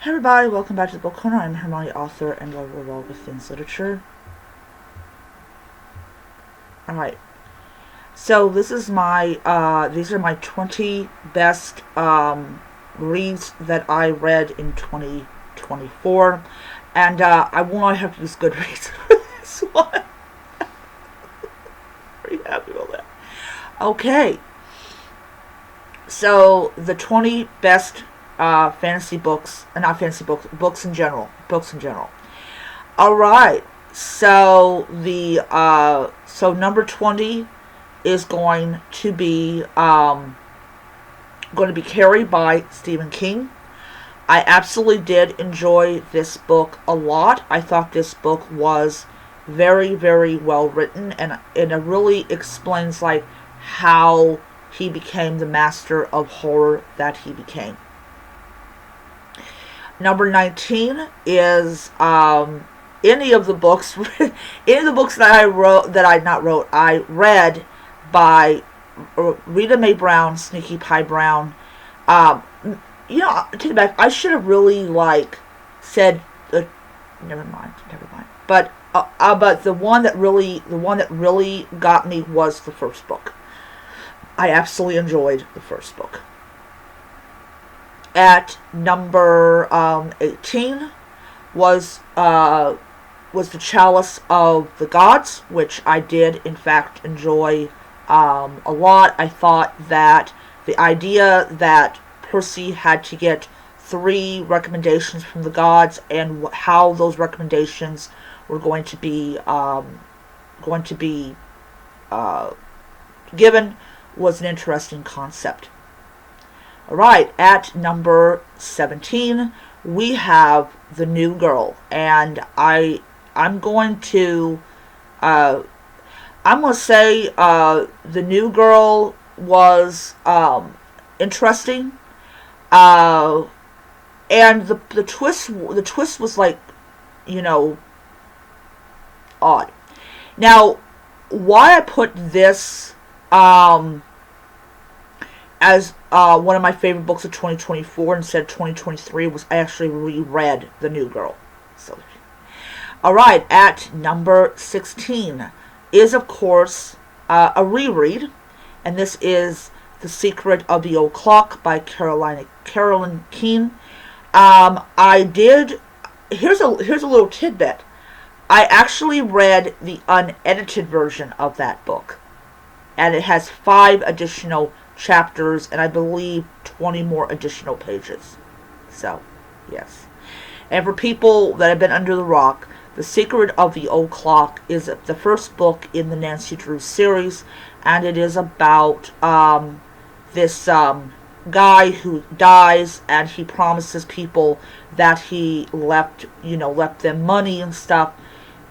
Hey everybody, welcome back to the Book Corner. I'm Hermione, author and lover of all things literature. Alright, so this is these are my 20 best reads that I read in 2024. And I will not have to use Goodreads for this one. Pretty happy about that. Okay, so the 20 best fantasy books, not fantasy books, books in general. All right. So number 20 is going to be Carrie by Stephen King. I absolutely did enjoy this book a lot. I thought this book was very, very well written, and it really explains like how he became the master of horror that he became. Number 19 is any of the books I read by Rita Mae Brown, Sneaky Pie Brown. Um, take it back. I should have really said, never mind. But the one that really got me was the first book. I absolutely enjoyed the first book. At number 18 was The Chalice of the Gods, which I did in fact enjoy a lot. I thought that the idea that Percy had to get 3 recommendations from the gods, and how those recommendations were going to be given, was an interesting concept. Alright, at number 17, we have The New Girl. And I'm going to say The New Girl was interesting. And the twist was odd. Now, why I put this as one of my favorite books of 2024 instead of 2023 was I actually reread The New Girl. So, alright, at number 16 is, of course, a reread, and this is The Secret of the Old Clock by Carolyn Keene. Here's a little tidbit. I actually read the unedited version of that book, and it has 5 additional chapters, and I believe 20 more additional pages. So, yes. And for people that have been under the rock, The Secret of the Old Clock is the first book in the Nancy Drew series, and it is about this guy who dies, and he promises people that he left them money and stuff,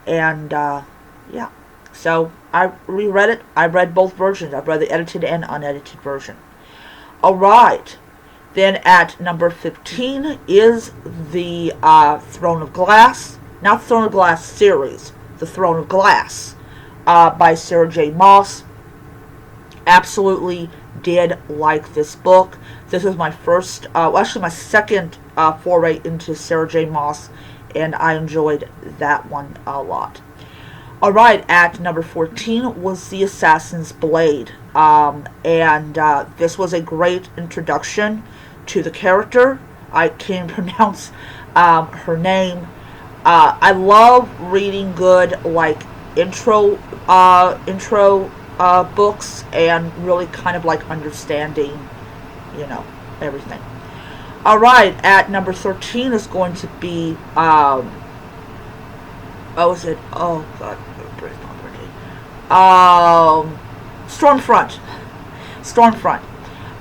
and yeah. So I reread it. I read both versions. I've read the edited and unedited version. Alright. Then at number 15 is the Throne of Glass. Not Throne of Glass series. The Throne of Glass by Sarah J. Maas. Absolutely did like this book. This was my first, actually my second foray into Sarah J. Maas, and I enjoyed that one a lot. Alright, at number 14 was The Assassin's Blade. And this was a great introduction to the character. I can't pronounce her name. I love reading good, intro books, and really kind of understanding, everything. Alright, at number 13 is going to be, Stormfront.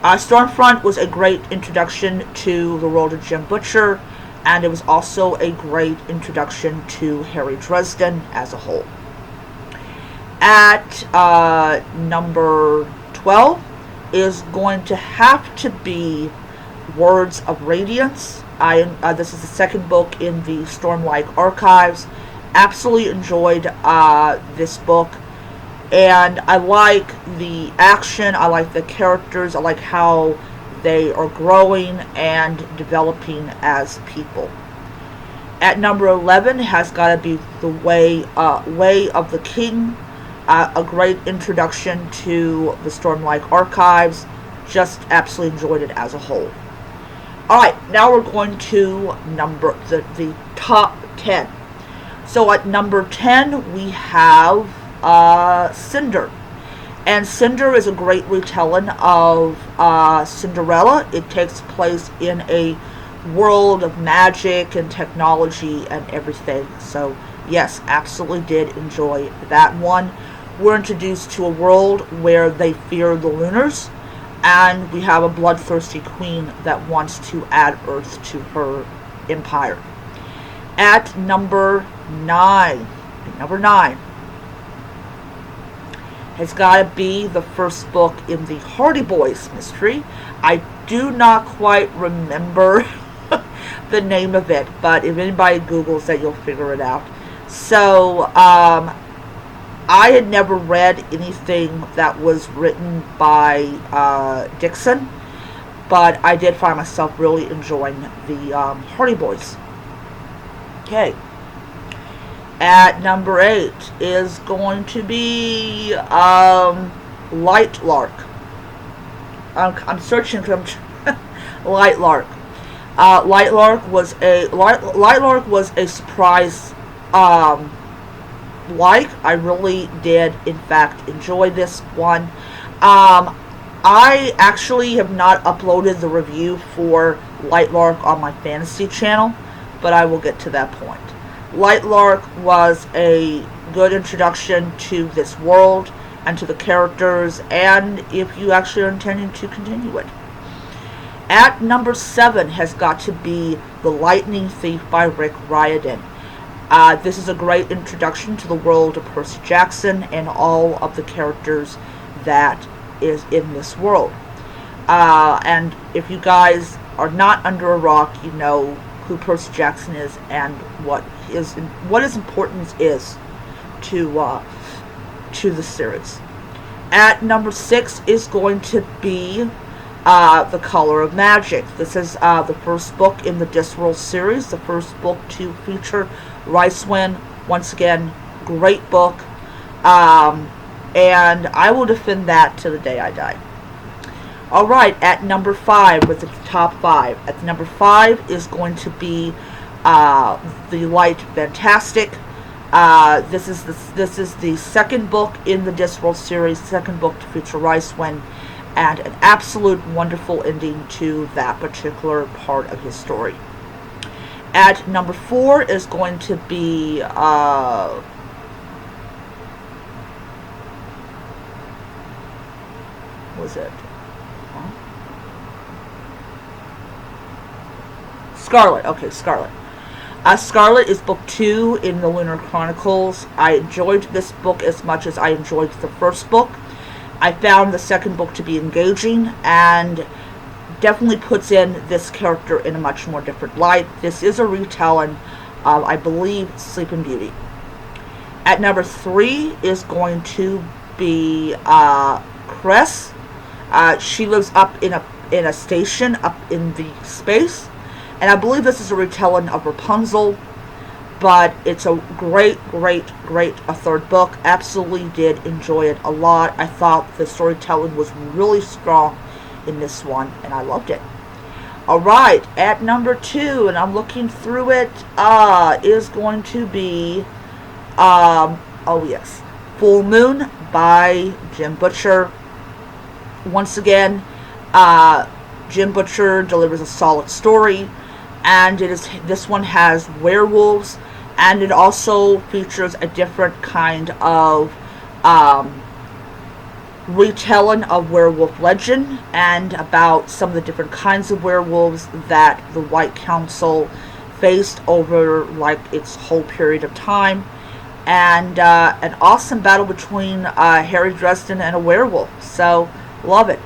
Stormfront was a great introduction to the world of Jim Butcher, and it was also a great introduction to Harry Dresden as a whole. At number 12 is going to have to be Words of Radiance. This is the second book in the Stormlight Archives. Absolutely enjoyed this book, and I like the action, I like the characters, I like how they are growing and developing as people. At number 11 has got to be The Way of the King, a great introduction to the Stormlight Archives. Just absolutely enjoyed it as a whole. Alright, now we're going to the top 10. So at number 10 we have Cinder. And Cinder is a great retelling of Cinderella. It takes place in a world of magic and technology and everything. So yes, absolutely did enjoy that one. We're introduced to a world where they fear the Lunars, and we have a bloodthirsty queen that wants to add Earth to her empire. At number 9 has got to be the first book in the Hardy Boys mystery. I do not quite remember the name of it, but if anybody Googles that, you'll figure it out. So, I had never read anything that was written by Dixon, but I did find myself really enjoying the Hardy Boys. Okay. At number 8 is going to be Light Lark. I'm searching because Light Lark. Light Lark was a surprise. I really did, in fact, enjoy this one. I actually have not uploaded the review for Light Lark on my fantasy channel, but I will get to that point. Light Lark was a good introduction to this world and to the characters, and if you actually are intending to continue it. At number 7 has got to be The Lightning Thief by Rick Riordan. This is a great introduction to the world of Percy Jackson and all of the characters that is in this world. And if you guys are not under a rock, you know who Percy Jackson is and what his importance is to the series. At number 6 is going to be The Color of Magic. This is the first book in the Discworld series, the first book to feature Ricewin. Once again, great book, and I will defend that to the day I die. Alright, at number 5, with the top 5. At number 5 is going to be The Light Fantastic. This is the second book in the Discworld series, second book to feature Ricewin, and an absolute wonderful ending to that particular part of his story. At number 4 is going to be Scarlet. Okay, Scarlet. Scarlet is book 2 in the Lunar Chronicles. I enjoyed this book as much as I enjoyed the first book. I found the second book to be engaging and definitely puts in this character in a much more different light. This is a retelling of, I believe, Sleeping Beauty. At number 3 is going to be Cress. She lives up in a station up in the space, and I believe this is a retelling of Rapunzel, but it's a great a third book. Absolutely did enjoy it a lot. I thought the storytelling was really strong in this one, and I loved it. Alright, at number 2, and I'm looking through it, is going to be Full Moon by Jim Butcher. Once again, Jim Butcher delivers a solid story, and this one has werewolves, and it also features a different kind of retelling of werewolf legend and about some of the different kinds of werewolves that the White Council faced over its whole period of time, and an awesome battle between Harry Dresden and a werewolf. So love it.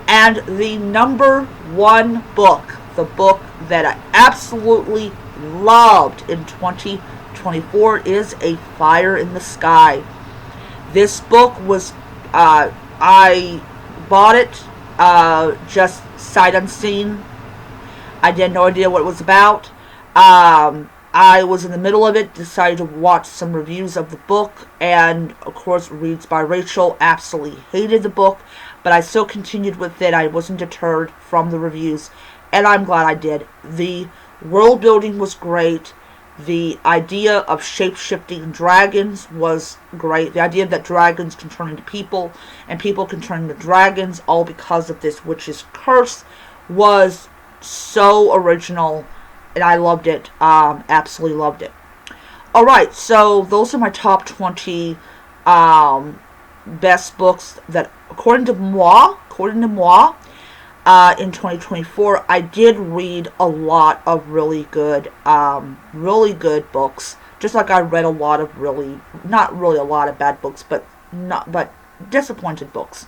And the number 1 book, the book that I absolutely loved in 2024, is A Fire in the Sky. This book was I bought it just sight unseen. I had no idea what it was about. I was in the middle of it, decided to watch some reviews of the book, and of course, reads by Rachel. Absolutely hated the book, but I still continued with it. I wasn't deterred from the reviews, and I'm glad I did. The world building was great. The idea of shape-shifting dragons was great. The idea that dragons can turn into people and people can turn into dragons all because of this witch's curse was so original, and I loved it. Absolutely loved it. Alright, so those are my top 20 best books that, according to moi, in 2024, I did read a lot of really good books. Just like I read a lot of not really a lot of bad books, but disappointed books.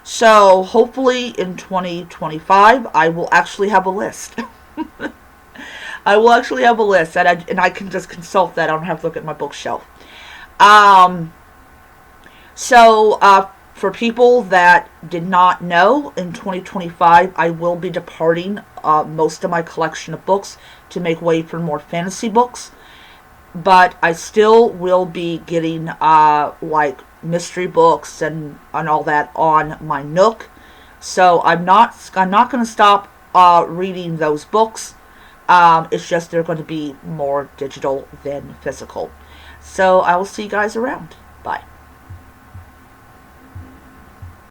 So hopefully in 2025, I will actually have a list. I will actually have a list, and I can just consult that. I don't have to look at my bookshelf. For people that did not know, in 2025, I will be departing most of my collection of books to make way for more fantasy books. But I still will be getting, like, mystery books and all that on my Nook. So I'm not going to stop reading those books. It's just they're going to be more digital than physical. So I will see you guys around. Bye.